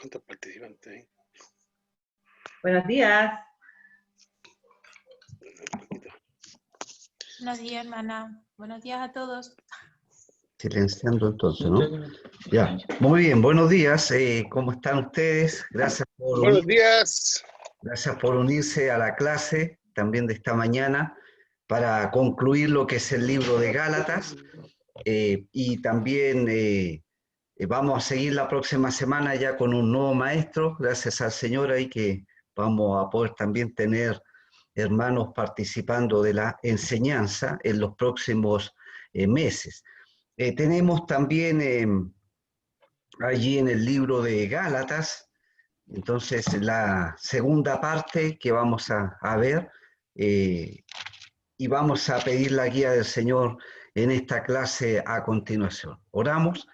¿Cuántos participantes hay? Buenos días. Buenos días, hermana. Buenos días a todos. Silenciando entonces, ¿no? Ya, muy bien, buenos días. ¿Cómo están ustedes? Buenos días. Gracias por unirse a la clase también de esta mañana para concluir lo que es el libro de Gálatas. Y también vamos a seguir la próxima semana ya con un nuevo maestro, gracias al Señor ahí que vamos a poder también tener hermanos participando de la enseñanza en los próximos meses. Tenemos también allí en el libro de Gálatas, entonces la segunda parte que vamos a ver y vamos a pedir la guía del Señor en esta clase a continuación. Oramos.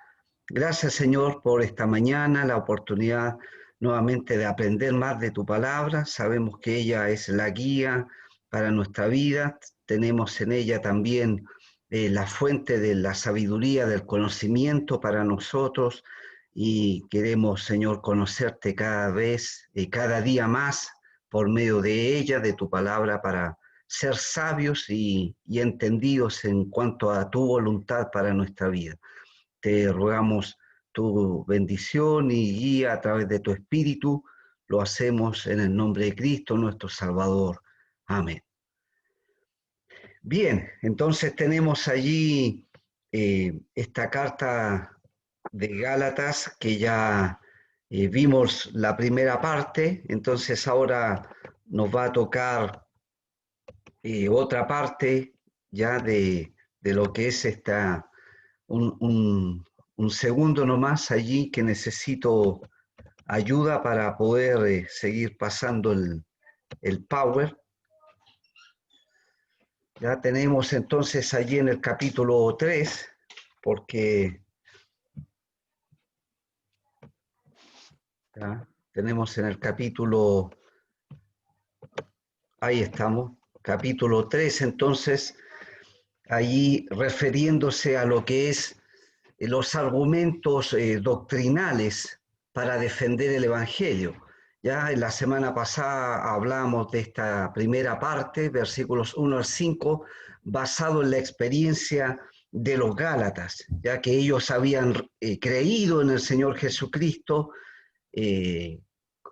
Gracias, Señor, por esta mañana, la oportunidad nuevamente de aprender más de tu palabra. Sabemos que ella es la guía para nuestra vida. Tenemos en ella también la fuente de la sabiduría, del conocimiento para nosotros. Y queremos, Señor, conocerte cada vez, cada día más por medio de ella, de tu palabra, para ser sabios y entendidos en cuanto a tu voluntad para nuestra vida. Te rogamos tu bendición y guía a través de tu Espíritu. Lo hacemos en el nombre de Cristo, nuestro Salvador. Amén. Bien, entonces tenemos allí esta carta de Gálatas que ya vimos la primera parte, entonces ahora nos va a tocar otra parte ya de lo que es un segundo nomás allí que necesito ayuda para poder seguir pasando el power. Ya tenemos entonces allí en el capítulo 3, porque ya tenemos en el capítulo, ahí estamos, capítulo 3, entonces, allí refiriéndose a lo que es los argumentos doctrinales para defender el Evangelio. Ya en la semana pasada hablamos de esta primera parte, versículos 1 al 5, basado en la experiencia de los Gálatas, ya que ellos habían creído en el Señor Jesucristo,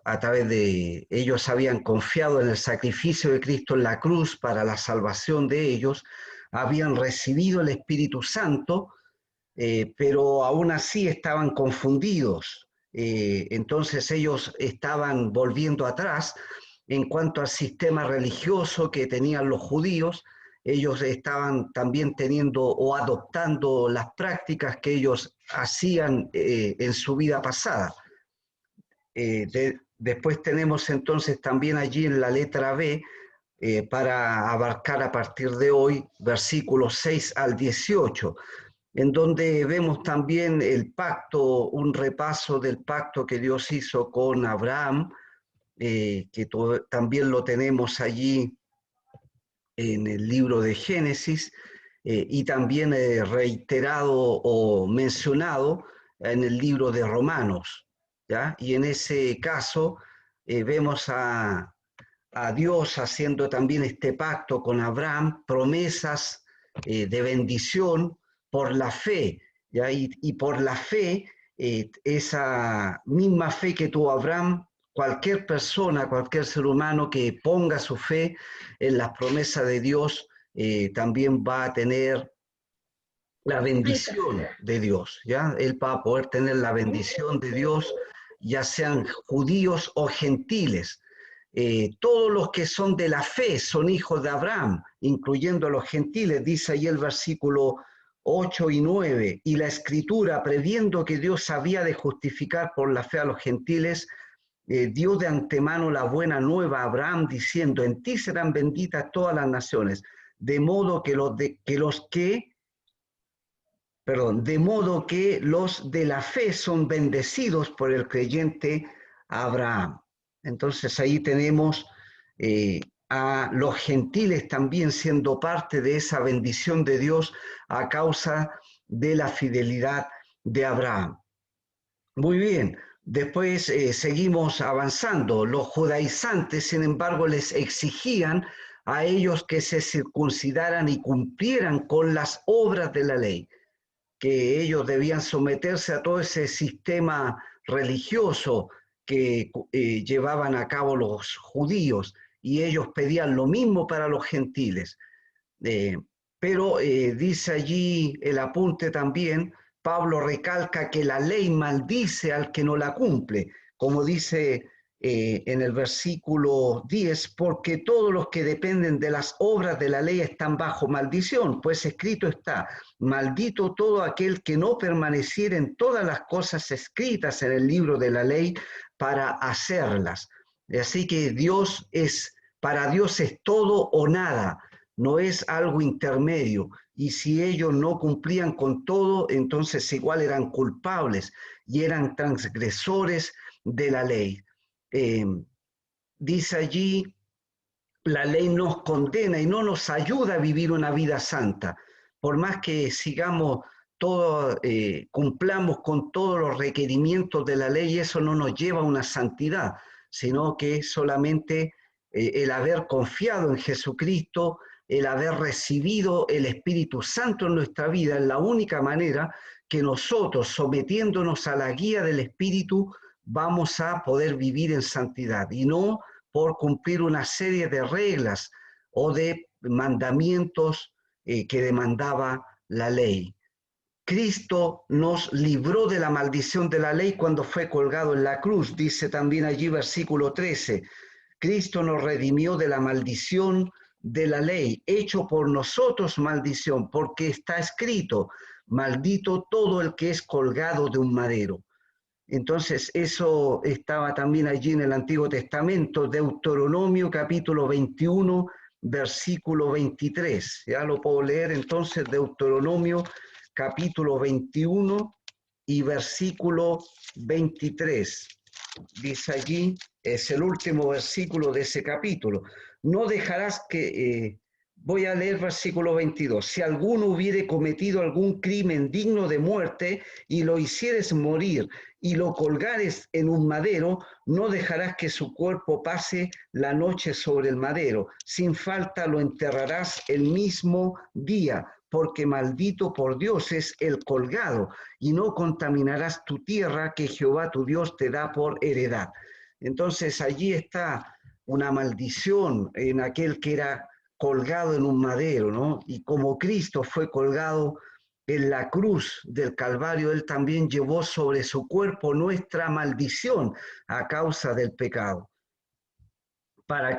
a través de ellos habían confiado en el sacrificio de Cristo en la cruz para la salvación de ellos, habían recibido el Espíritu Santo, pero aún así estaban confundidos. Entonces ellos estaban volviendo atrás en cuanto al sistema religioso que tenían los judíos. Ellos estaban también teniendo o adoptando las prácticas que ellos hacían en su vida pasada. Después tenemos entonces también allí en la letra B, para abarcar a partir de hoy, versículos 6 al 18, en donde vemos también el pacto, un repaso del pacto que Dios hizo con Abraham, que también lo tenemos allí en el libro de Génesis, y también reiterado o mencionado en el libro de Romanos, ¿ya? Y en ese caso vemos a Dios haciendo también este pacto con Abraham, promesas de bendición por la fe, ¿ya? Y por la fe, esa misma fe que tuvo Abraham, cualquier persona, cualquier ser humano que ponga su fe en las promesas de Dios, también va a tener la bendición de Dios, ¿ya? Él va a poder tener la bendición de Dios, ya sean judíos o gentiles. Todos los que son de la fe son hijos de Abraham, incluyendo a los gentiles, dice ahí el versículo 8 y 9, y la Escritura, previendo que Dios había de justificar por la fe a los gentiles, dio de antemano la buena nueva a Abraham, diciendo, en ti serán benditas todas las naciones, de modo que los de la fe son bendecidos por el creyente Abraham. Entonces ahí tenemos a los gentiles también siendo parte de esa bendición de Dios a causa de la fidelidad de Abraham. Muy bien, Después seguimos avanzando. Los judaizantes, sin embargo, les exigían a ellos que se circuncidaran y cumplieran con las obras de la ley, que ellos debían someterse a todo ese sistema religioso que llevaban a cabo los judíos, y ellos pedían lo mismo para los gentiles. Pero dice allí el apunte también, Pablo recalca que la ley maldice al que no la cumple, como dice en el versículo 10, porque todos los que dependen de las obras de la ley están bajo maldición, pues escrito está, maldito todo aquel que no permaneciera en todas las cosas escritas en el libro de la ley para hacerlas. Así que para Dios es todo o nada, no es algo intermedio, y si ellos no cumplían con todo, entonces igual eran culpables y eran transgresores de la ley. Dice allí, la ley nos condena y no nos ayuda a vivir una vida santa. Por más que sigamos cumplamos con todos los requerimientos de la ley, eso no nos lleva a una santidad, sino que solamente el haber confiado en Jesucristo, el haber recibido el Espíritu Santo en nuestra vida, es la única manera que nosotros, sometiéndonos a la guía del Espíritu, vamos a poder vivir en santidad, y no por cumplir una serie de reglas o de mandamientos que demandaba la ley. Cristo nos libró de la maldición de la ley cuando fue colgado en la cruz, dice también allí versículo 13. Cristo nos redimió de la maldición de la ley, hecho por nosotros maldición, porque está escrito, maldito todo el que es colgado de un madero. Entonces, eso estaba también allí en el Antiguo Testamento, Deuteronomio capítulo 21, versículo 23. Ya lo puedo leer entonces, Deuteronomio capítulo 21 y versículo 23. Dice allí, es el último versículo de ese capítulo. No dejarás que... voy a leer versículo 22. Si alguno hubiere cometido algún crimen digno de muerte y lo hicieres morir y lo colgares en un madero, no dejarás que su cuerpo pase la noche sobre el madero. Sin falta lo enterrarás el mismo día, porque maldito por Dios es el colgado, y no contaminarás tu tierra que Jehová tu Dios te da por heredad. Entonces allí está una maldición en aquel que era colgado en un madero, ¿no? Y como Cristo fue colgado en la cruz del Calvario, Él también llevó sobre su cuerpo nuestra maldición a causa del pecado.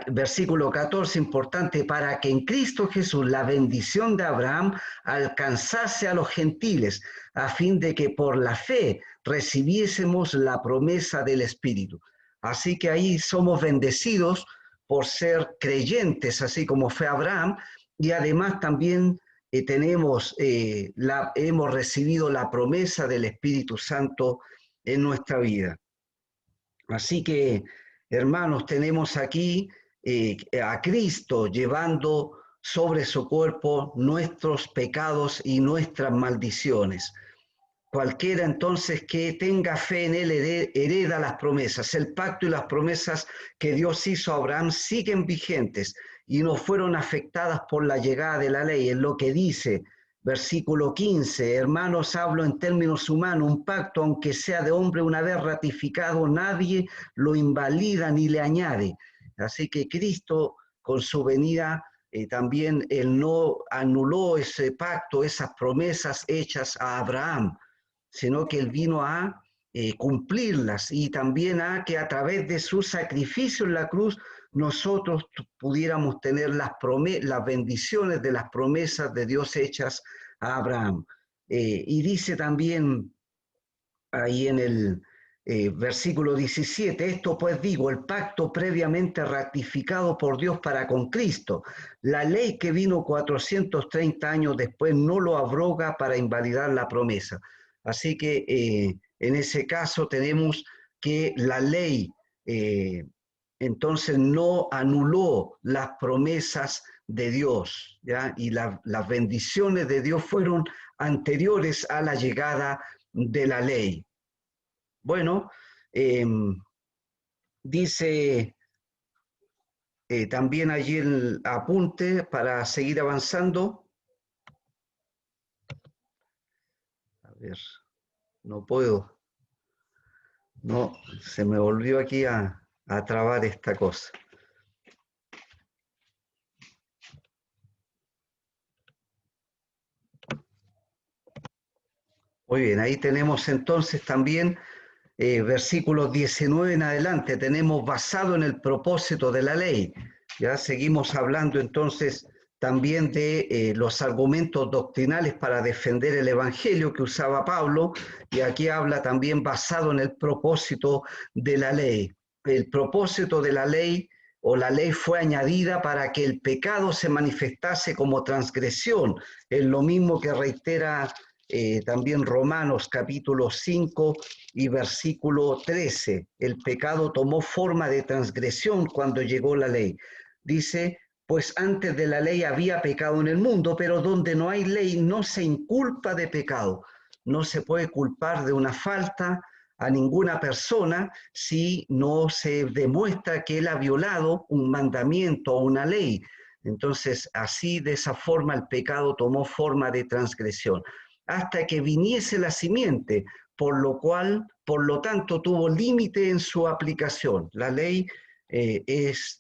Versículo 14, importante, para que en Cristo Jesús la bendición de Abraham alcanzase a los gentiles, a fin de que por la fe recibiésemos la promesa del Espíritu. Así que ahí somos bendecidos por ser creyentes, así como fue Abraham, y además también hemos recibido la promesa del Espíritu Santo en nuestra vida. Así que, hermanos, tenemos aquí a Cristo llevando sobre su cuerpo nuestros pecados y nuestras maldiciones. Cualquiera entonces que tenga fe en Él hereda las promesas. El pacto y las promesas que Dios hizo a Abraham siguen vigentes y no fueron afectadas por la llegada de la ley. Es lo que dice versículo 15. Hermanos, hablo en términos humanos, un pacto, aunque sea de hombre una vez ratificado, nadie lo invalida ni le añade. Así que Cristo, con su venida, también Él no anuló ese pacto, esas promesas hechas a Abraham, sino que Él vino a cumplirlas, y también a que a través de su sacrificio en la cruz nosotros pudiéramos tener las bendiciones de las promesas de Dios hechas a Abraham. Y dice también ahí en el versículo 17, esto pues digo, el pacto previamente ratificado por Dios para con Cristo, la ley que vino 430 años después no lo abroga para invalidar la promesa. Así que en ese caso tenemos que la ley entonces no anuló las promesas de Dios, ¿ya? Y las bendiciones de Dios fueron anteriores a la llegada de la ley. Bueno, Dice también allí el apunte para seguir avanzando. A ver, no puedo. No, se me volvió aquí a trabar esta cosa. Muy bien, ahí tenemos entonces también versículos 19 en adelante, tenemos basado en el propósito de la ley. Ya seguimos hablando entonces también de los argumentos doctrinales para defender el evangelio que usaba Pablo, y aquí habla también basado en el propósito de la ley. El propósito de la ley o la ley fue añadida para que el pecado se manifestase como transgresión. Es lo mismo que reitera también Romanos capítulo 5 y versículo 13. El pecado tomó forma de transgresión cuando llegó la ley. Dice, pues antes de la ley había pecado en el mundo, pero donde no hay ley no se inculpa de pecado. No se puede culpar de una falta a ninguna persona si no se demuestra que él ha violado un mandamiento o una ley. Entonces, así, de esa forma, el pecado tomó forma de transgresión, hasta que viniese la simiente, por lo tanto, tuvo límite en su aplicación. La ley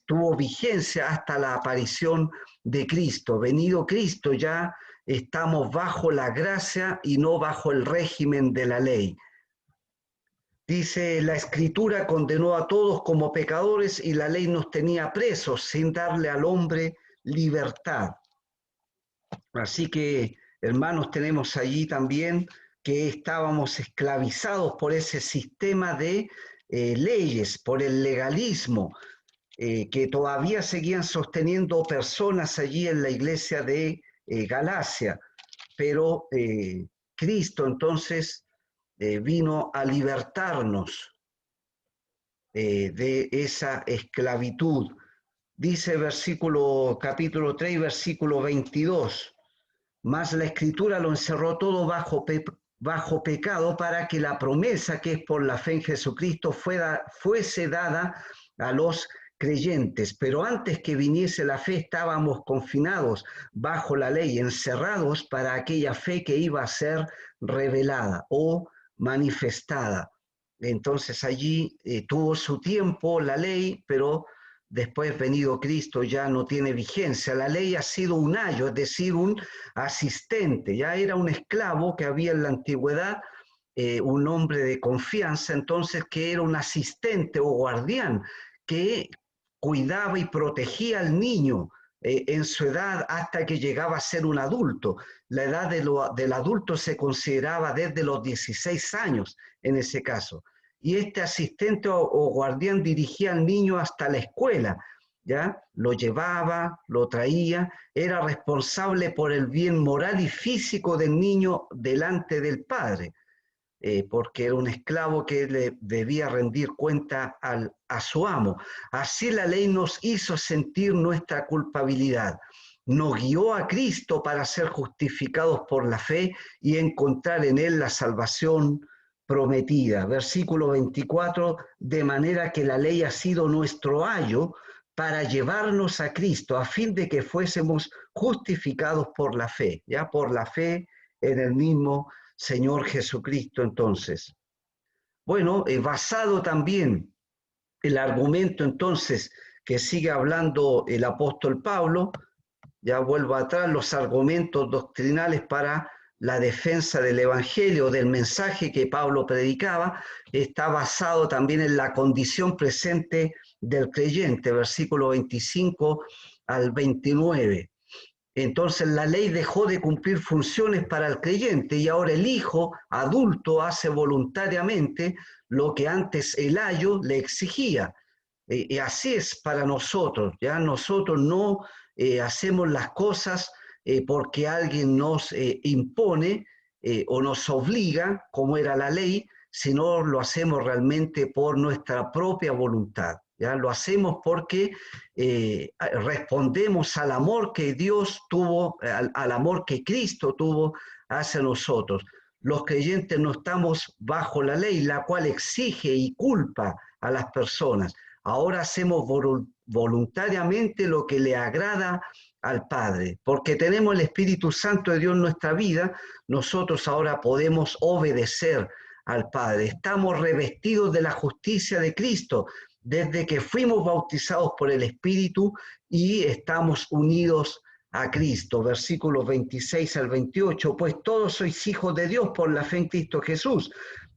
tuvo vigencia hasta la aparición de Cristo. Venido Cristo, ya estamos bajo la gracia y no bajo el régimen de la ley. Dice, la Escritura condenó a todos como pecadores y la ley nos tenía presos sin darle al hombre libertad. Así que, hermanos, tenemos allí también que estábamos esclavizados por ese sistema de leyes, por el legalismo, que todavía seguían sosteniendo personas allí en la iglesia de Galacia. Pero Cristo entonces vino a libertarnos de esa esclavitud. Dice capítulo 3, versículo 22. Mas la Escritura lo encerró todo bajo pecado para que la promesa que es por la fe en Jesucristo fuese dada a los creyentes. Pero antes que viniese la fe estábamos confinados bajo la ley, encerrados para aquella fe que iba a ser revelada o manifestada. Entonces allí tuvo su tiempo la ley, pero después venido Cristo ya no tiene vigencia. La ley ha sido un ayo, es decir, un asistente. Ya era un esclavo que había en la antigüedad, un hombre de confianza, entonces, que era un asistente o guardián que cuidaba y protegía al niño en su edad hasta que llegaba a ser un adulto. La edad del adulto se consideraba desde los 16 años en ese caso. Y este asistente o guardián dirigía al niño hasta la escuela, ¿ya? Lo llevaba, lo traía, era responsable por el bien moral y físico del niño delante del padre, porque era un esclavo que le debía rendir cuenta a su amo. Así la ley nos hizo sentir nuestra culpabilidad. Nos guió a Cristo para ser justificados por la fe y encontrar en él la salvación prometida. Versículo 24, de manera que la ley ha sido nuestro ayo para llevarnos a Cristo, a fin de que fuésemos justificados por la fe, ya por la fe en el mismo Señor Jesucristo. Entonces, bueno, basado también el argumento entonces que sigue hablando el apóstol Pablo, ya vuelvo atrás, los argumentos doctrinales para la defensa del evangelio, del mensaje que Pablo predicaba, está basado también en la condición presente del creyente, versículo 25 al 29. Entonces la ley dejó de cumplir funciones para el creyente y ahora el hijo adulto hace voluntariamente lo que antes el ayo le exigía. Y así es para nosotros, ya nosotros no hacemos las cosas porque alguien nos impone o nos obliga, como era la ley, sino lo hacemos realmente por nuestra propia voluntad. ¿Ya? Lo hacemos porque respondemos al amor que Dios tuvo, al amor que Cristo tuvo hacia nosotros. los creyentes no estamos bajo la ley, la cual exige y culpa a las personas. Ahora hacemos voluntariamente lo que le agrada al Padre. Porque tenemos el Espíritu Santo de Dios en nuestra vida, nosotros ahora podemos obedecer al Padre. Estamos revestidos de la justicia de Cristo desde que fuimos bautizados por el Espíritu y estamos unidos a Cristo. Versículos 26 al 28, pues todos sois hijos de Dios por la fe en Cristo Jesús,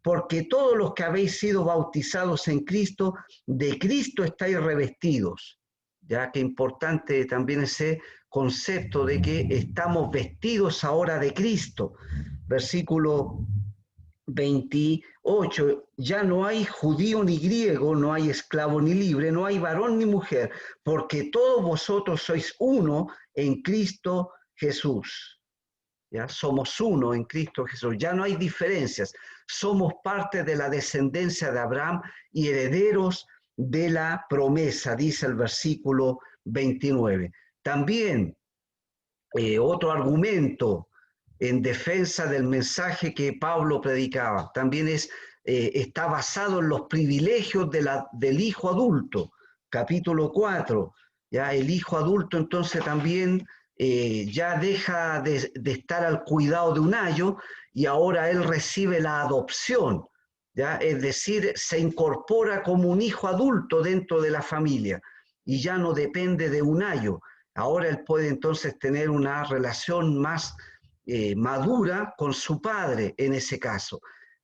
porque todos los que habéis sido bautizados en Cristo, de Cristo estáis revestidos. Ya que importante también ese concepto de que estamos vestidos ahora de Cristo. Versículo 28, ya no hay judío ni griego, no hay esclavo ni libre, no hay varón ni mujer, porque todos vosotros sois uno en Cristo Jesús. ¿Ya? Somos uno en Cristo Jesús, ya no hay diferencias, somos parte de la descendencia de Abraham y herederos de la promesa, dice el versículo 29. También otro argumento en defensa del mensaje que Pablo predicaba, también está basado en los privilegios del hijo adulto, capítulo 4, ya el hijo adulto entonces también ya deja de estar al cuidado de un ayo y ahora él recibe la adopción, ¿ya? Es decir, se incorpora como un hijo adulto dentro de la familia y ya no depende de un ayo. Ahora él puede entonces tener una relación más madura con su padre en ese caso.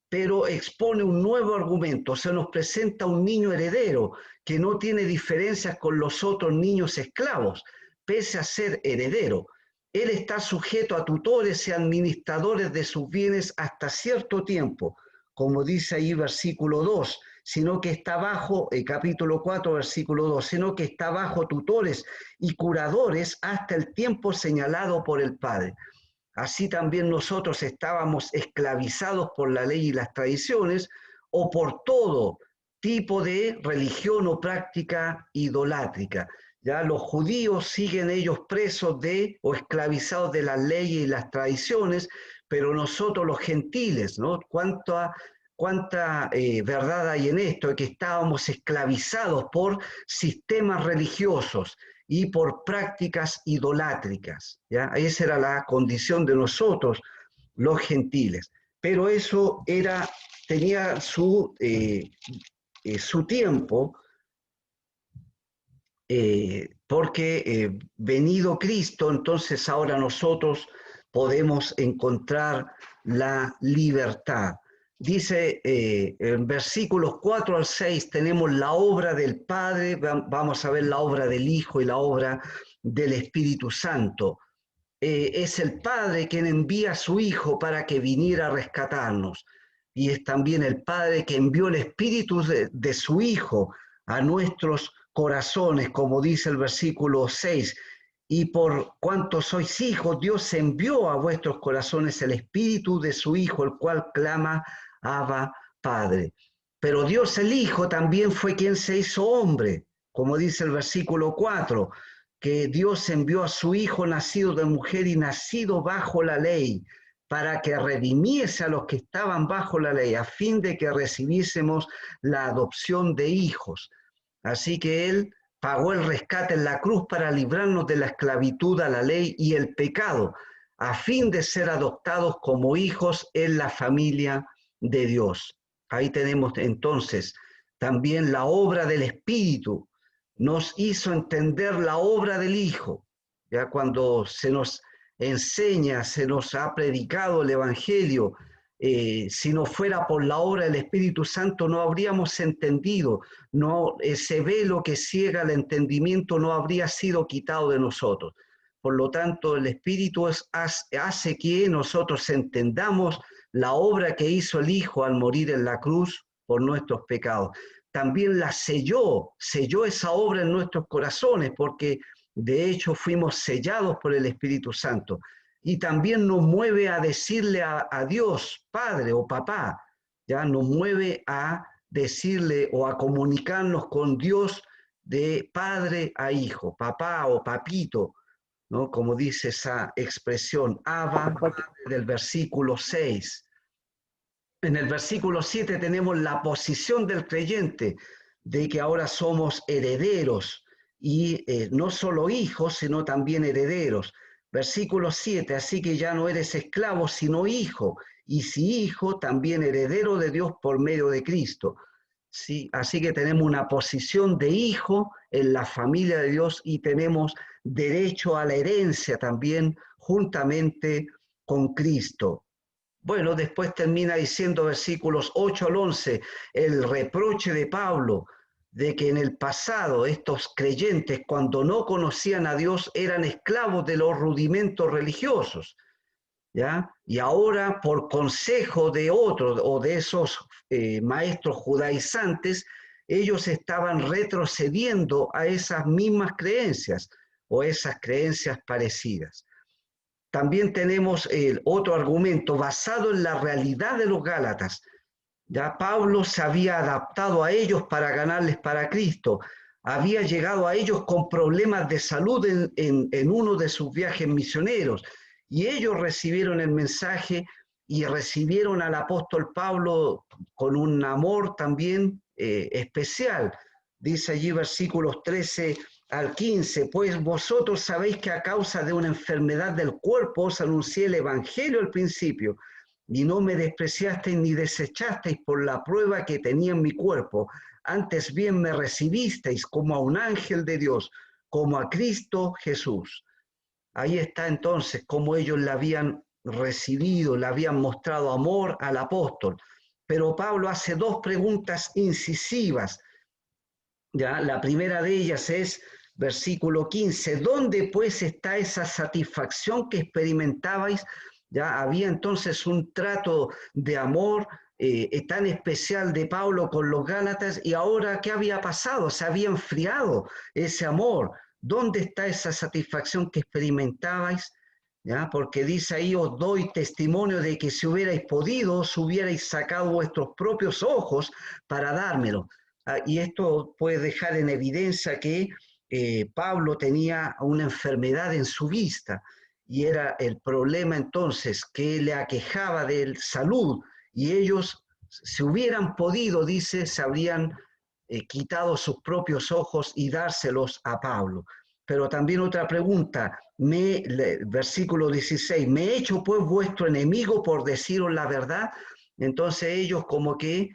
Pero expone un nuevo argumento, se nos presenta un niño heredero que no tiene diferencias con los otros niños esclavos, pese a ser heredero. Él está sujeto a tutores y administradores de sus bienes hasta cierto tiempo, como dice ahí versículo 2, sino que está bajo, capítulo 4, versículo 2, sino que está bajo tutores y curadores hasta el tiempo señalado por el Padre. Así también nosotros estábamos esclavizados por la ley y las tradiciones o por todo tipo de religión o práctica idolátrica. Ya los judíos siguen ellos presos de o esclavizados de las leyes y las tradiciones, pero nosotros los gentiles, ¿no? ¿Cuánta verdad hay en esto? Que estábamos esclavizados por sistemas religiosos y por prácticas idolátricas, ¿ya? Esa era la condición de nosotros, los gentiles. Pero eso tenía su tiempo, porque venido Cristo, entonces ahora nosotros podemos encontrar la libertad. Dice en versículos 4 al 6 tenemos la obra del Padre, vamos a ver la obra del Hijo y la obra del Espíritu Santo. Es el Padre quien envía a su Hijo para que viniera a rescatarnos. Y es también el Padre que envió el Espíritu de su Hijo a nuestros corazones, como dice el versículo 6. Y por cuanto sois hijos, Dios envió a vuestros corazones el Espíritu de su Hijo, el cual clama, Abba, Padre. Pero Dios el Hijo también fue quien se hizo hombre, como dice el versículo 4, que Dios envió a su Hijo nacido de mujer y nacido bajo la ley, para que redimiese a los que estaban bajo la ley, a fin de que recibiésemos la adopción de hijos. Así que Él pagó el rescate en la cruz para librarnos de la esclavitud a la ley y el pecado, a fin de ser adoptados como hijos en la familia de Dios. Ahí tenemos entonces también la obra del Espíritu. Nos hizo entender la obra del Hijo. Ya cuando se nos enseña, se nos ha predicado el Evangelio, si no fuera por la obra del Espíritu Santo no habríamos entendido, no, ese velo que ciega el entendimiento no habría sido quitado de nosotros. Por lo tanto, el Espíritu hace que nosotros entendamos la obra que hizo el Hijo al morir en la cruz por nuestros pecados. También la selló esa obra en nuestros corazones, porque de hecho fuimos sellados por el Espíritu Santo. Y también nos mueve a decirle a Dios, Padre o Papá, ya nos mueve a decirle o a comunicarnos con Dios de padre a hijo, papá o papito, ¿no? Como dice esa expresión, Abba, del versículo 6. En el versículo 7 tenemos la posición del creyente, de que ahora somos herederos, y no solo hijos, sino también herederos. Versículo 7, así que ya no eres esclavo, sino hijo, y si hijo, también heredero de Dios por medio de Cristo. Sí, así que tenemos una posición de hijo en la familia de Dios y tenemos derecho a la herencia también juntamente con Cristo. Bueno, después termina diciendo versículos 8 al 11, el reproche de Pablo de que en el pasado estos creyentes, cuando no conocían a Dios, eran esclavos de los rudimentos religiosos, ¿ya? Y ahora, por consejo de otros o de esos maestros judaizantes, ellos estaban retrocediendo a esas mismas creencias o esas creencias parecidas. También tenemos otro argumento basado en la realidad de los Gálatas. Ya Pablo se había adaptado a ellos para ganarles para Cristo. Había llegado a ellos con problemas de salud en uno de sus viajes misioneros. Y ellos recibieron el mensaje y recibieron al apóstol Pablo con un amor también especial. Dice allí versículos 13 al 15, pues vosotros sabéis que a causa de una enfermedad del cuerpo os anuncié el evangelio al principio, y no me despreciasteis ni desechasteis por la prueba que tenía en mi cuerpo, antes bien me recibisteis como a un ángel de Dios, como a Cristo Jesús. Ahí está entonces cómo ellos le habían recibido, le habían mostrado amor al apóstol. Pero Pablo hace dos preguntas incisivas. ¿Ya? La primera de ellas es versículo 15, ¿dónde pues está esa satisfacción que experimentabais? Ya había entonces un trato de amor tan especial de Pablo con los Gálatas, y ahora ¿qué había pasado? Se había enfriado ese amor. ¿Dónde está esa satisfacción que experimentabais? ¿Ya? Porque dice ahí, os doy testimonio de que si hubierais podido, os hubierais sacado vuestros propios ojos para dármelo. Y esto puede dejar en evidencia que Pablo tenía una enfermedad en su vista, y era el problema entonces que le aquejaba de salud, y ellos, si hubieran podido, dice, se habrían quitado sus propios ojos y dárselos a Pablo. Pero también otra pregunta, versículo 16, ¿me he hecho pues vuestro enemigo por deciros la verdad? Entonces ellos como que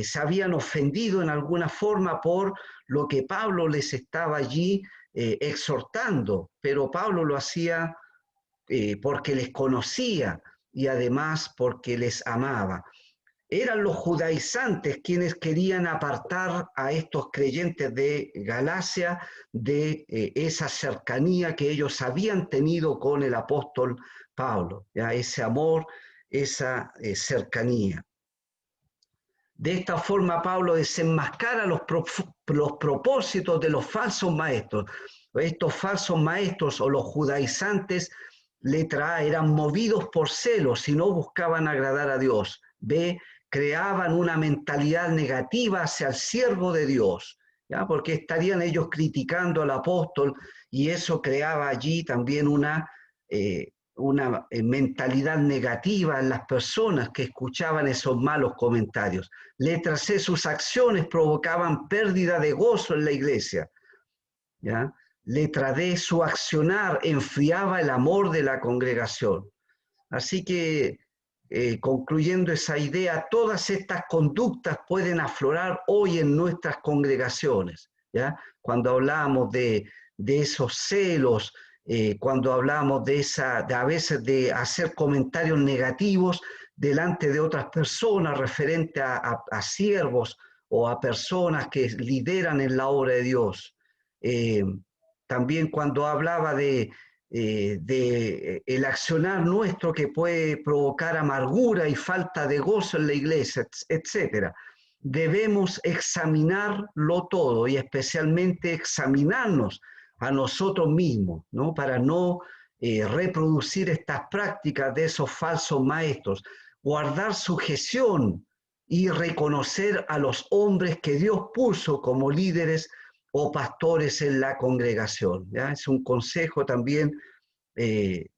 se habían ofendido en alguna forma por lo que Pablo les estaba allí exhortando, pero Pablo lo hacía porque les conocía y además porque les amaba. Eran los judaizantes quienes querían apartar a estos creyentes de Galacia de esa cercanía que ellos habían tenido con el apóstol Pablo, ¿ya? Ese amor, esa cercanía. De esta forma Pablo desenmascara los propósitos de los falsos maestros. Estos falsos maestros o los judaizantes, letra A, eran movidos por celos y no buscaban agradar a Dios. B, creaban una mentalidad negativa hacia el siervo de Dios, ¿ya? Porque estarían ellos criticando al apóstol, y eso creaba allí también una mentalidad negativa en las personas que escuchaban esos malos comentarios. Letra C, sus acciones provocaban pérdida de gozo en la iglesia, ¿ya? Letra D, su accionar enfriaba el amor de la congregación. Así que, concluyendo esa idea, todas estas conductas pueden aflorar hoy en nuestras congregaciones, ¿ya? Cuando hablamos de esos celos, cuando hablamos de a veces de hacer comentarios negativos delante de otras personas referente a siervos o a personas que lideran en la obra de Dios. También cuando hablaba de el accionar nuestro que puede provocar amargura y falta de gozo en la iglesia, etc. Debemos examinarlo todo, y especialmente examinarnos a nosotros mismos, ¿no? Para no reproducir estas prácticas de esos falsos maestros, guardar sujeción y reconocer a los hombres que Dios puso como líderes o pastores en la congregación, ¿ya? Es un consejo también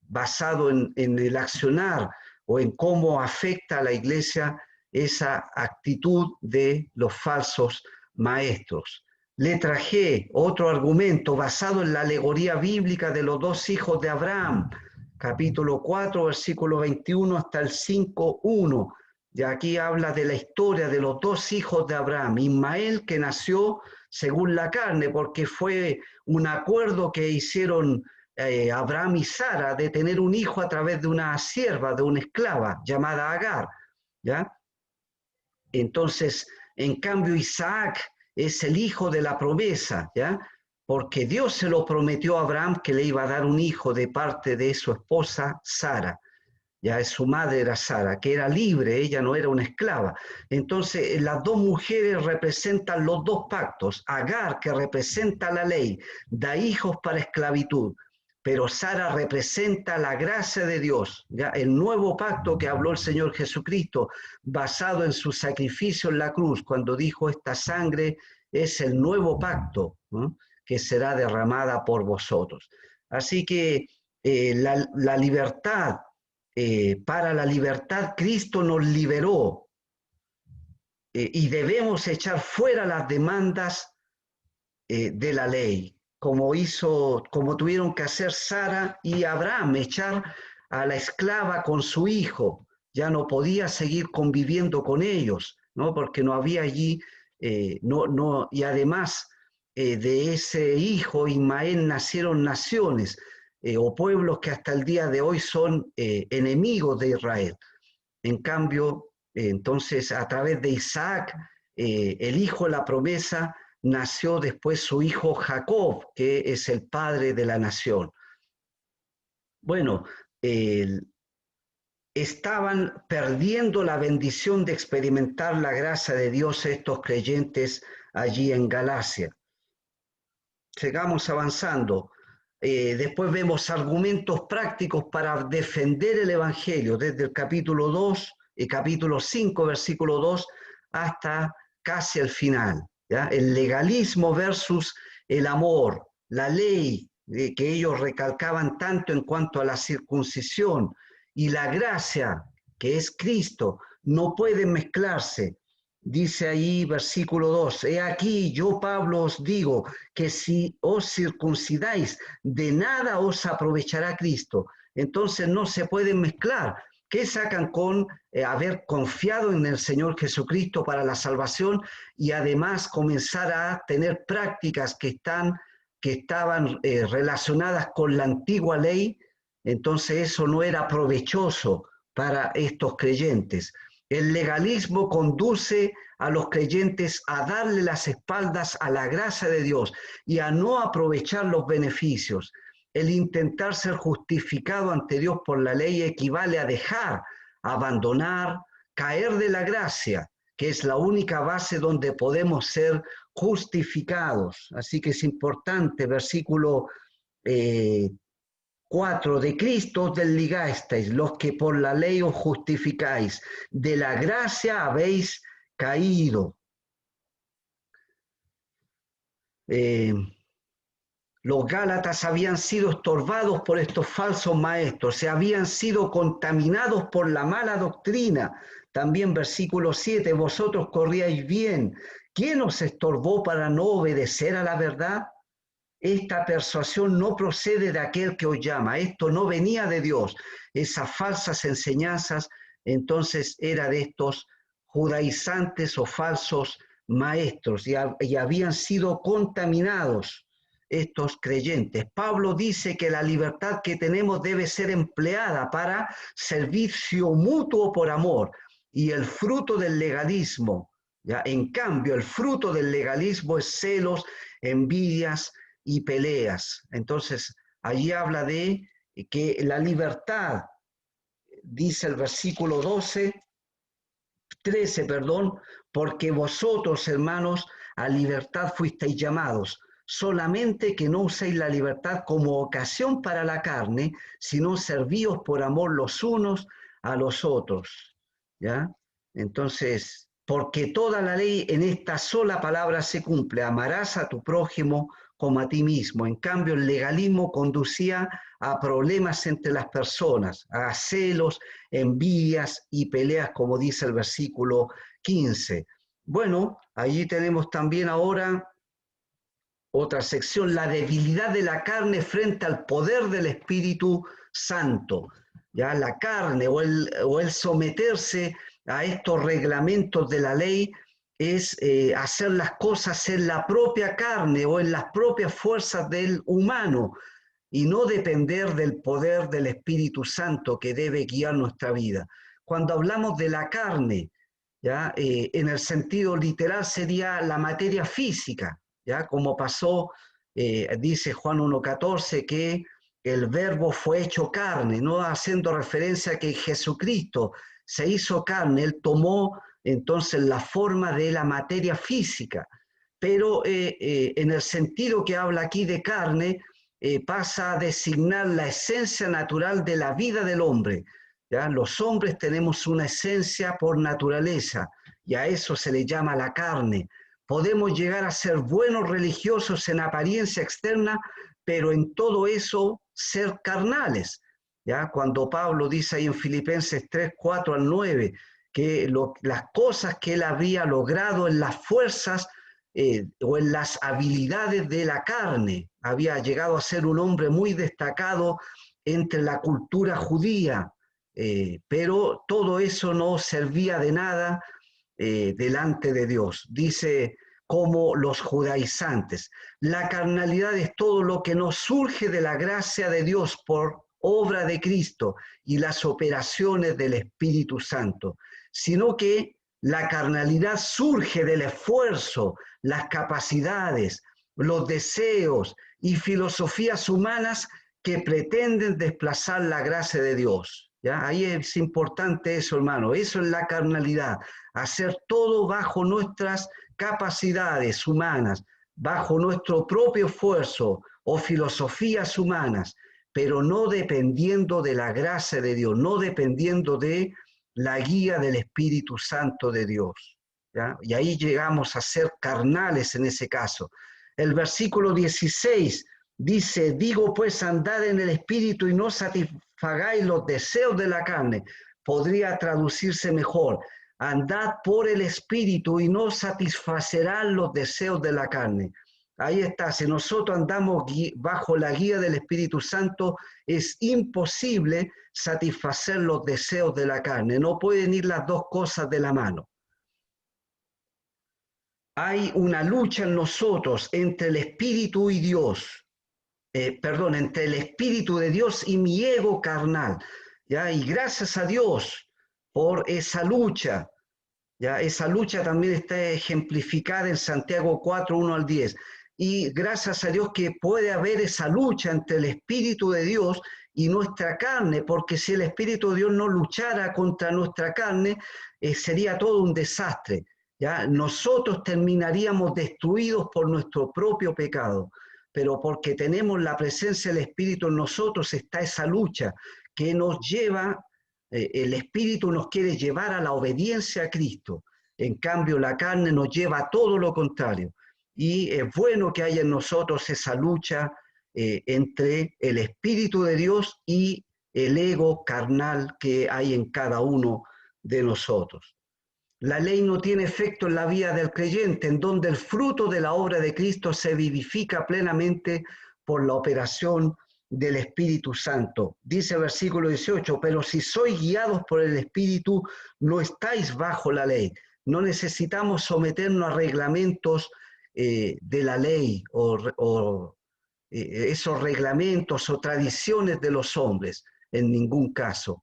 basado en el accionar o en cómo afecta a la iglesia esa actitud de los falsos maestros. Letra G, otro argumento basado en la alegoría bíblica de los dos hijos de Abraham, capítulo 4, versículo 21 hasta el 5:1. Y aquí habla de la historia de los dos hijos de Abraham. Ismael, que nació según la carne, porque fue un acuerdo que hicieron Abraham y Sara de tener un hijo a través de una sierva, de una esclava llamada Agar, ¿ya? Entonces, en cambio, Isaac es el hijo de la promesa, ¿ya? Porque Dios se lo prometió a Abraham que le iba a dar un hijo de parte de su esposa Sara. Ya su madre era Sara, que era libre, ella no era una esclava. Entonces, las dos mujeres representan los dos pactos. Agar, que representa la ley, da hijos para esclavitud, pero Sara representa la gracia de Dios, ¿ya? El nuevo pacto que habló el Señor Jesucristo, basado en su sacrificio en la cruz, cuando dijo: esta sangre es el nuevo pacto, ¿no?, que será derramada por vosotros. Así que la libertad, para la libertad Cristo nos liberó, y debemos echar fuera las demandas de la ley, como tuvieron que hacer Sara y Abraham, echar a la esclava con su hijo. Ya no podía seguir conviviendo con ellos, ¿no? Porque no había allí, y además de ese hijo Ismael nacieron naciones o pueblos que hasta el día de hoy son enemigos de Israel. En cambio, entonces, a través de Isaac, el hijo de la promesa, nació después su hijo Jacob, que es el padre de la nación. Bueno, estaban perdiendo la bendición de experimentar la gracia de Dios estos creyentes allí en Galacia. Sigamos avanzando. Después vemos argumentos prácticos para defender el Evangelio, desde el capítulo 2, capítulo 5, versículo 2, hasta casi el final, ¿ya? El legalismo versus el amor, la ley que ellos recalcaban tanto en cuanto a la circuncisión, y la gracia, que es Cristo, no pueden mezclarse. Dice ahí versículo 2, he aquí yo, Pablo, os digo que si os circuncidáis, de nada os aprovechará Cristo. Entonces no se pueden mezclar. ¿Qué sacan con haber confiado en el Señor Jesucristo para la salvación y además comenzar a tener prácticas que estaban relacionadas con la antigua ley? Entonces eso no era provechoso para estos creyentes. El legalismo conduce a los creyentes a darle las espaldas a la gracia de Dios y a no aprovechar los beneficios. El intentar ser justificado ante Dios por la ley equivale a dejar, abandonar, caer de la gracia, que es la única base donde podemos ser justificados. Así que es importante, versículo 4, de Cristo os desligasteis, los que por la ley os justificáis, de la gracia habéis caído. Los Gálatas habían sido estorbados por estos falsos maestros, se habían sido contaminados por la mala doctrina. También versículo 7, vosotros corríais bien. ¿Quién os estorbó para no obedecer a la verdad? Esta persuasión no procede de aquel que os llama, esto no venía de Dios. Esas falsas enseñanzas entonces era de estos judaizantes o falsos maestros y habían sido contaminados estos creyentes. Pablo dice que la libertad que tenemos debe ser empleada para servicio mutuo por amor, y el fruto del legalismo, ¿ya? En cambio, el fruto del legalismo es celos, envidias y peleas. Entonces, allí habla de que la libertad, dice el versículo 13, porque vosotros, hermanos, a libertad fuisteis llamados, solamente que no uséis la libertad como ocasión para la carne, sino servíos por amor los unos a los otros, ¿ya? Entonces, porque toda la ley en esta sola palabra se cumple: amarás a tu prójimo como a ti mismo. En cambio, el legalismo conducía a problemas entre las personas, a celos, envidias y peleas, como dice el versículo 15. Bueno, allí tenemos también ahora otra sección, la debilidad de la carne frente al poder del Espíritu Santo. Ya la carne o el someterse a estos reglamentos de la ley es hacer las cosas en la propia carne o en las propias fuerzas del humano y no depender del poder del Espíritu Santo que debe guiar nuestra vida. Cuando hablamos de la carne, ¿ya? En el sentido literal sería la materia física, ¿ya? Como pasó, dice Juan 1:14, que el verbo fue hecho carne, no haciendo referencia a que Jesucristo se hizo carne, él tomó entonces la forma de la materia física, pero en el sentido que habla aquí de carne, pasa a designar la esencia natural de la vida del hombre. ¿Ya? Los hombres tenemos una esencia por naturaleza y a eso se le llama la carne. Podemos llegar a ser buenos religiosos en apariencia externa, pero en todo eso ser carnales. ¿Ya? Cuando Pablo dice ahí en Filipenses 3:4-9, que las cosas que él había logrado en las fuerzas o en las habilidades de la carne, había llegado a ser un hombre muy destacado entre la cultura judía, pero todo eso no servía de nada delante de Dios. Dice como los judaizantes, la carnalidad es todo lo que no surge de la gracia de Dios por obra de Cristo y las operaciones del Espíritu Santo, sino que la carnalidad surge del esfuerzo, las capacidades, los deseos y filosofías humanas que pretenden desplazar la gracia de Dios. ¿Ya? Ahí es importante eso, hermano. Eso es la carnalidad, hacer todo bajo nuestras capacidades humanas, bajo nuestro propio esfuerzo o filosofías humanas, pero no dependiendo de la gracia de Dios, no dependiendo de la guía del Espíritu Santo de Dios. ¿Ya? Y ahí llegamos a ser carnales en ese caso. El versículo 16 dice, digo pues andad en el Espíritu y no satisfagáis los deseos de la carne. Podría traducirse mejor, andad por el Espíritu y no satisfacerán los deseos de la carne. Ahí está, si nosotros andamos bajo la guía del Espíritu Santo, es imposible satisfacer los deseos de la carne. No pueden ir las dos cosas de la mano. Hay una lucha en nosotros entre el Espíritu y Dios. Entre el Espíritu de Dios y mi ego carnal. ¿Ya? Y gracias a Dios por esa lucha. ¿Ya? Esa lucha también está ejemplificada en Santiago 4:1-10. Y gracias a Dios que puede haber esa lucha entre el Espíritu de Dios y nuestra carne, porque si el Espíritu de Dios no luchara contra nuestra carne, sería todo un desastre. ¿Ya? Nosotros terminaríamos destruidos por nuestro propio pecado, pero porque tenemos la presencia del Espíritu en nosotros está esa lucha que nos lleva, el Espíritu nos quiere llevar a la obediencia a Cristo, en cambio la carne nos lleva a todo lo contrario. Y es bueno que haya en nosotros esa lucha entre el Espíritu de Dios y el ego carnal que hay en cada uno de nosotros. La ley no tiene efecto en la vida del creyente, en donde el fruto de la obra de Cristo se vivifica plenamente por la operación del Espíritu Santo. Dice el versículo 18, pero si sois guiados por el Espíritu, no estáis bajo la ley. No necesitamos someternos a reglamentos de la ley o esos reglamentos o tradiciones de los hombres, en ningún caso.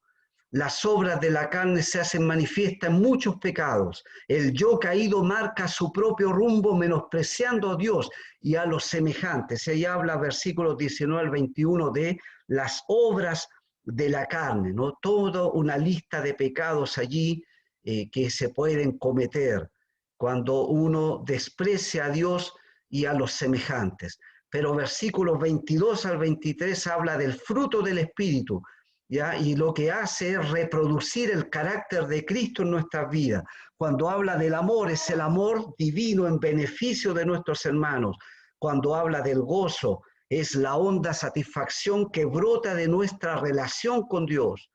Las obras de la carne se hacen manifiestas en muchos pecados. El yo caído marca su propio rumbo menospreciando a Dios y a los semejantes. Ahí habla versículos 19-21 de las obras de la carne, ¿no? Toda una lista de pecados allí que se pueden cometer cuando uno desprecia a Dios y a los semejantes. Pero versículos 22-23 habla del fruto del Espíritu, ¿ya? Y lo que hace es reproducir el carácter de Cristo en nuestras vidas. Cuando habla del amor, es el amor divino en beneficio de nuestros hermanos. cuando habla del gozo, es la honda satisfacción que brota de nuestra relación con Dios.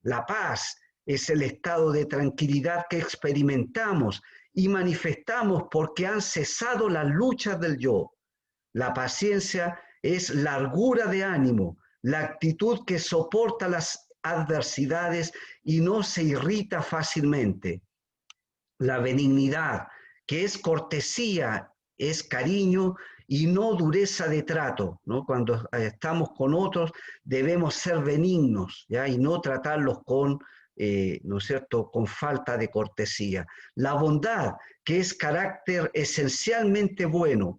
La paz es el estado de tranquilidad que experimentamos y manifestamos porque han cesado las luchas del yo. La paciencia es largura de ánimo, la actitud que soporta las adversidades y no se irrita fácilmente. La benignidad, que es cortesía, es cariño y no dureza de trato, ¿no? Cuando estamos con otros debemos ser benignos, ¿ya? Y no tratarlos con, ¿no es cierto?, con falta de cortesía. La bondad, que es carácter esencialmente bueno,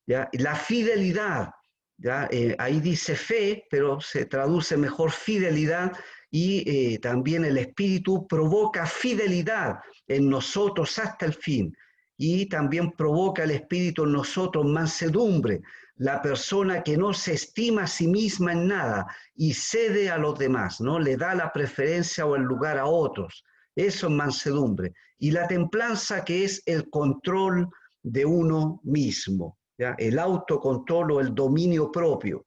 ¿ya? La fidelidad, ¿ya? Ahí dice fe, pero se traduce mejor fidelidad, y también el Espíritu provoca fidelidad en nosotros hasta el fin, y también provoca el Espíritu en nosotros mansedumbre, la persona que no se estima a sí misma en nada y cede a los demás, ¿no? Le da la preferencia o el lugar a otros. Eso es mansedumbre. Y la templanza, que es el control de uno mismo, ¿ya? El autocontrol o el dominio propio.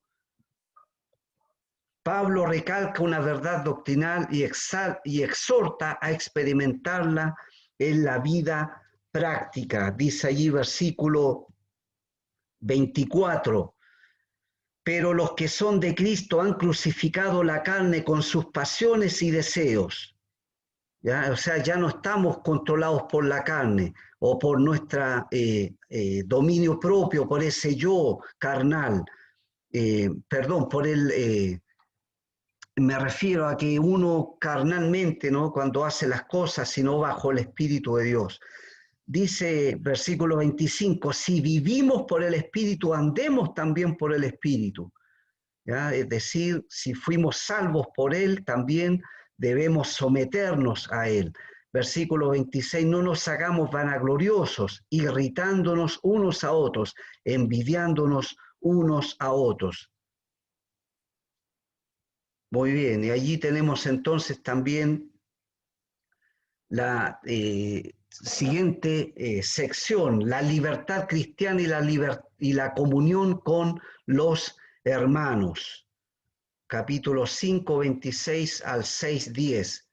Pablo recalca una verdad doctrinal y exhorta a experimentarla en la vida práctica. Dice allí versículo 24, pero los que son de Cristo han crucificado la carne con sus pasiones y deseos. ¿Ya? O sea, ya no estamos controlados por la carne o por nuestro dominio propio, por ese yo carnal. Por el... me refiero a que uno carnalmente, ¿no?, cuando hace las cosas, sino bajo el Espíritu de Dios. Dice versículo 25, si vivimos por el Espíritu, andemos también por el Espíritu. ¿Ya? Es decir, si fuimos salvos por Él, también debemos someternos a Él. Versículo 26, no nos hagamos vanagloriosos, irritándonos unos a otros, envidiándonos unos a otros. Muy bien, y allí tenemos entonces también la siguiente sección, la libertad cristiana y la comunión con los hermanos. Capítulo 5, 26 al 6, 10.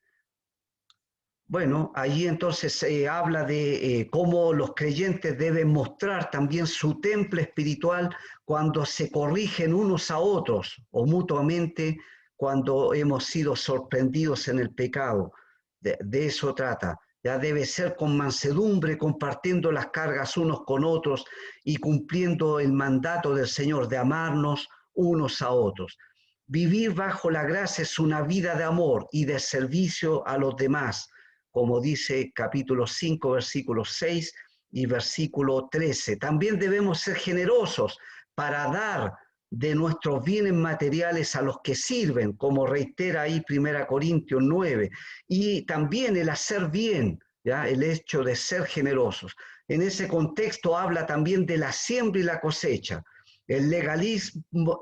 Bueno, allí entonces se habla de cómo los creyentes deben mostrar también su temple espiritual cuando se corrigen unos a otros o mutuamente cuando hemos sido sorprendidos en el pecado. De eso trata. Ya debe ser con mansedumbre, compartiendo las cargas unos con otros y cumpliendo el mandato del Señor de amarnos unos a otros. Vivir bajo la gracia es una vida de amor y de servicio a los demás, como dice capítulo 5, versículo 6 y versículo 13. También debemos ser generosos para dar de nuestros bienes materiales a los que sirven, como reitera ahí 1 Corintios 9, y también el hacer bien, ¿ya? El hecho de ser generosos. En ese contexto habla también de la siembra y la cosecha. El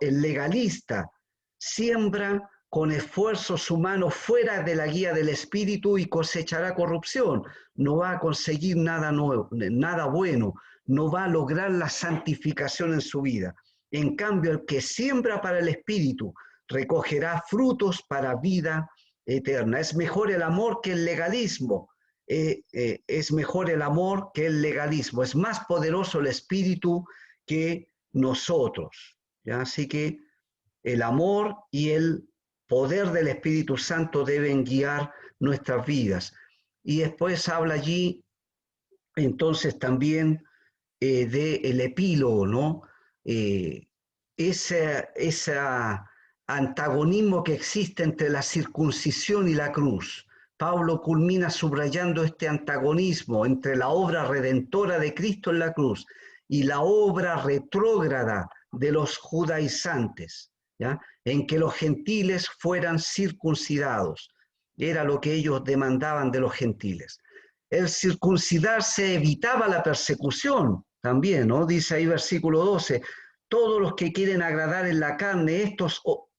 legalista siembra con esfuerzos humanos fuera de la guía del Espíritu y cosechará corrupción. No va a conseguir nada nuevo, nada bueno, no va a lograr la santificación en su vida. En cambio, el que siembra para el Espíritu recogerá frutos para vida eterna. Es mejor el amor que el legalismo. Es mejor el amor que el legalismo. Es más poderoso el Espíritu que nosotros. ¿Ya? Así que el amor y el poder del Espíritu Santo deben guiar nuestras vidas. Y después habla allí, entonces, también del epílogo, ¿no? Ese antagonismo que existe entre la circuncisión y la cruz. Pablo culmina subrayando este antagonismo entre la obra redentora de Cristo en la cruz y la obra retrógrada de los judaizantes, ¿ya? En que los gentiles fueran circuncidados. Era lo que ellos demandaban de los gentiles. El circuncidarse evitaba la persecución también, ¿no? Dice ahí versículo 12, todos los que quieren agradar en la carne,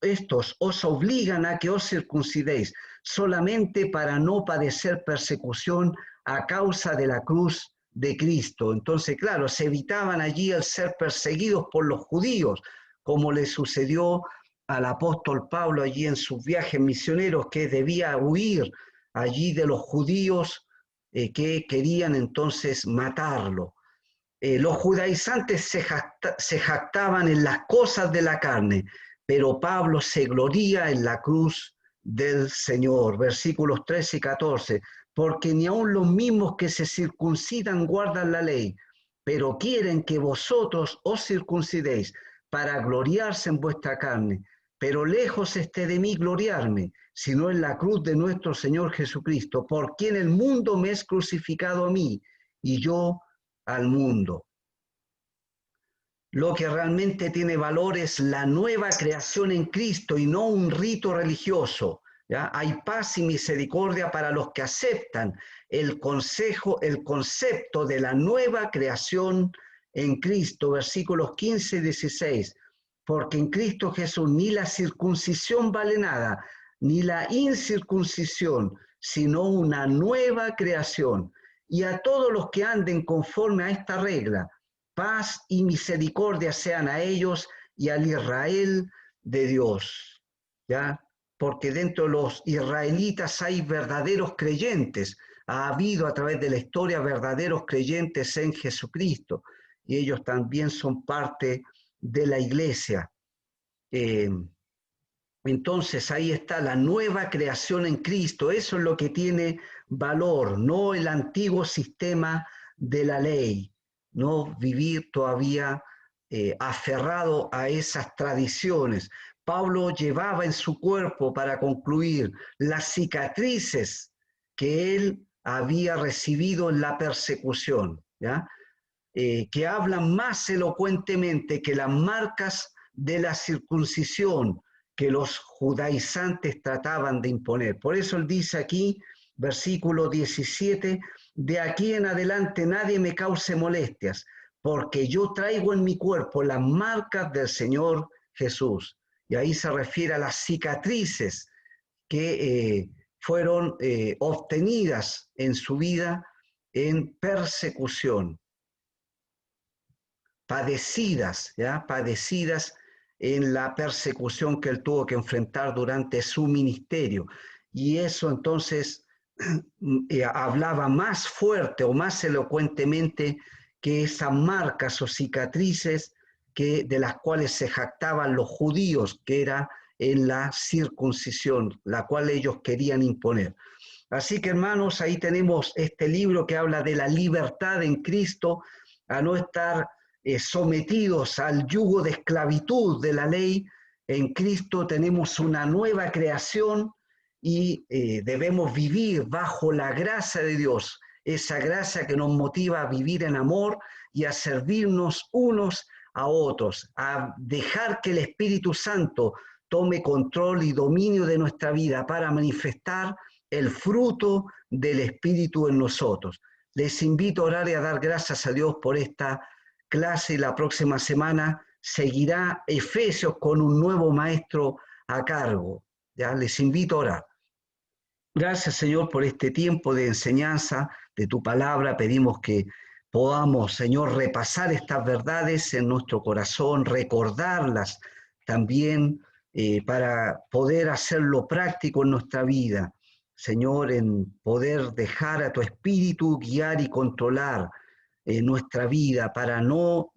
estos os obligan a que os circuncidéis, solamente para no padecer persecución a causa de la cruz de Cristo. Entonces, claro, se evitaban allí el ser perseguidos por los judíos, como le sucedió al apóstol Pablo allí en sus viajes misioneros, que debía huir allí de los judíos que querían entonces matarlo. Los judaizantes se jactaban en las cosas de la carne, pero Pablo se gloría en la cruz del Señor. Versículos 13 y 14. Porque ni aun los mismos que se circuncidan guardan la ley, pero quieren que vosotros os circuncidéis para gloriarse en vuestra carne. Pero lejos esté de mí gloriarme, sino en la cruz de nuestro Señor Jesucristo, por quien el mundo me es crucificado a mí, y yo al mundo. Lo que realmente tiene valor es la nueva creación en Cristo y no un rito religioso. ¿Ya? Hay paz y misericordia para los que aceptan el concepto de la nueva creación en Cristo, versículos 15 y 16. Porque en Cristo Jesús ni la circuncisión vale nada, ni la incircuncisión, sino una nueva creación. Y a todos los que anden conforme a esta regla, paz y misericordia sean a ellos y al Israel de Dios. ¿Ya? Porque dentro de los israelitas hay verdaderos creyentes. Ha habido a través de la historia verdaderos creyentes en Jesucristo. Y ellos también son parte de la iglesia. Entonces ahí está la nueva creación en Cristo. Eso es lo que tiene valor, no el antiguo sistema de la ley, no vivir todavía aferrado a esas tradiciones. Pablo llevaba en su cuerpo, para concluir, las cicatrices que él había recibido en la persecución, ¿ya? Que hablan más elocuentemente que las marcas de la circuncisión que los judaizantes trataban de imponer. Por eso él dice aquí, versículo 17, de aquí en adelante nadie me cause molestias, porque yo traigo en mi cuerpo las marcas del Señor Jesús. Y ahí se refiere a las cicatrices que fueron obtenidas en su vida en persecución, padecidas, ¿ya? Padecidas en la persecución que él tuvo que enfrentar durante su ministerio. Y eso entonces hablaba más fuerte o más elocuentemente que esas marcas o cicatrices de las cuales se jactaban los judíos, que era en la circuncisión, la cual ellos querían imponer. Así que, hermanos, ahí tenemos este libro que habla de la libertad en Cristo, a no estar sometidos al yugo de esclavitud de la ley. En Cristo tenemos una nueva creación y debemos vivir bajo la gracia de Dios, esa gracia que nos motiva a vivir en amor y a servirnos unos a otros, a dejar que el Espíritu Santo tome control y dominio de nuestra vida para manifestar el fruto del Espíritu en nosotros. Les invito a orar y a dar gracias a Dios por esta clase, y la próxima semana seguirá Efesios con un nuevo maestro a cargo. Ya les invito a orar. Gracias, Señor, por este tiempo de enseñanza de tu palabra. Pedimos que podamos, Señor, repasar estas verdades en nuestro corazón, recordarlas también para poder hacerlo práctico en nuestra vida. Señor, en poder dejar a tu Espíritu guiar y controlar nuestra vida para no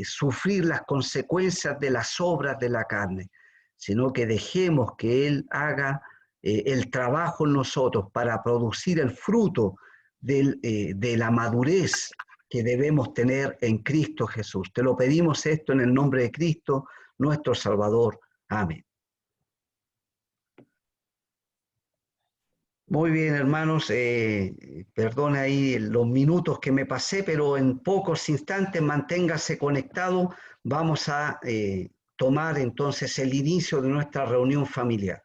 sufrir las consecuencias de las obras de la carne, sino que dejemos que Él haga el trabajo en nosotros para producir el fruto de la madurez que debemos tener en Cristo Jesús. Te lo pedimos esto en el nombre de Cristo, nuestro Salvador. Amén. Muy bien, hermanos, perdón ahí los minutos que me pasé, pero en pocos instantes manténgase conectado. Vamos a tomar entonces el inicio de nuestra reunión familiar.